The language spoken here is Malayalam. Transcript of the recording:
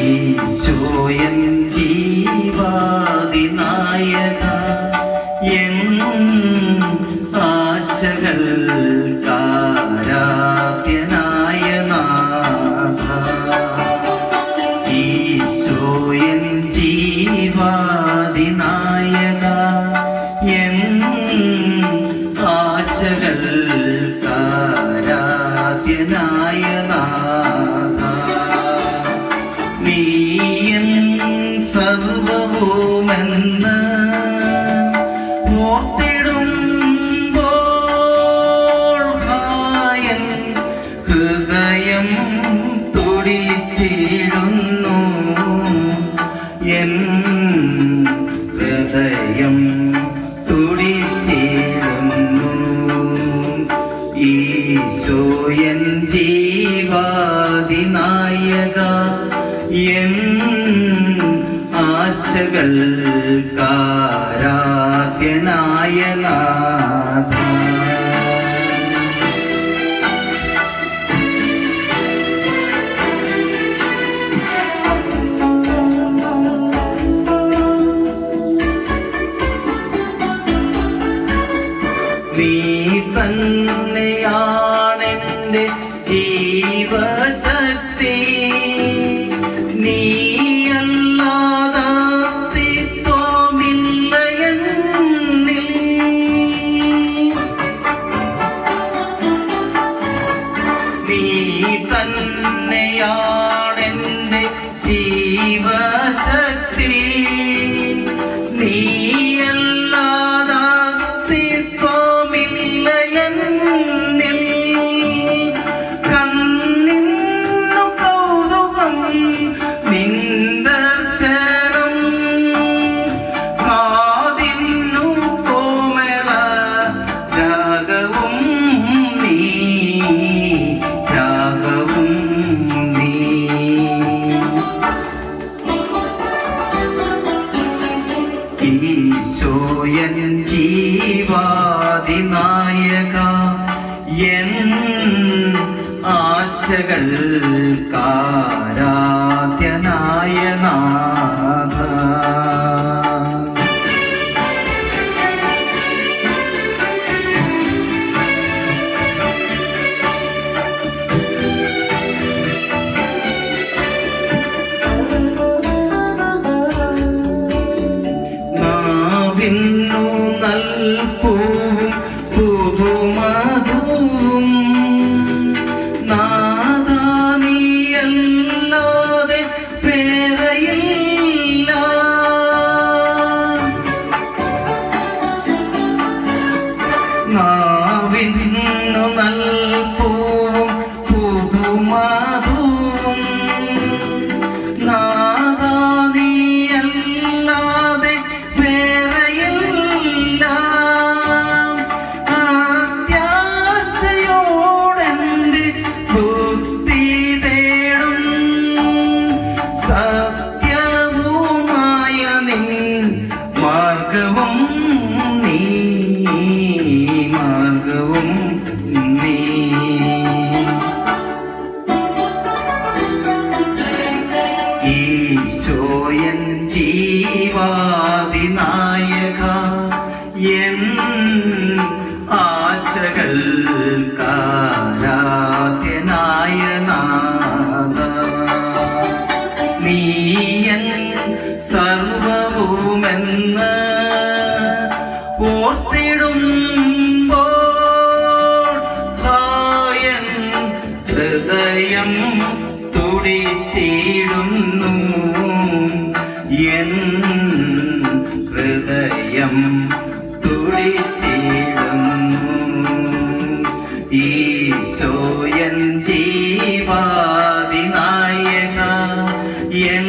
ഈശോയൻ ജീവാദിനായക എൻ ആശകൾ കാരാത്യനായ നാഥ ഈശോയൻ ജീവാദിനായക എൻ ആശകൾ കാരാത്യനായ നാഥ നീയൻ സർവവുമെന്ന് ഓർത്തിടുമ്പോൾ ഹായൻ ഹൃദയം തുടിച്ചിടുന്നു എൻ ഹൃദയം തുടിച്ചിടുന്നു ഈശോയൻ ജീവാദിനായക എൻ ആശകൾ കാരാത്യനായ നാഥ നീ തന്നെയാണെൻ്റെ ജീവശക്തി നീയല്ലാതസ്തിത്വമില്ല എന്നിൽ നീ തന്നെയാണെൻ്റെ ജീവശക്തി ഈശോയൻ ജീവാദിനായക എൻ ആശകൾ കാരാത്യനായ നാഥ നാവിന്നു നൽപൂവും പുതുമധുവും നാഥാ നീയല്ലാതെ വേറെയില്ല നാവിന്നു നൽപൂവും പുതുമധുവും നാഥാ നീയല്ലാതെ മാർഗവും നീ ഈശോയൻ ജീവാദിനായക എൻ ആശകൾ കാരാത്യനായ നാഥ നീയൻ സർവവുമെന്ന് ഓർത്തിടുമ്പോൾ ഹായൻ ഹൃദയം തുടിച്ചിടുന്നു എൻ ഹൃദയം തുടിച്ചിടുന്നു ഈശോയൻ ജീവാദിനായക എൻ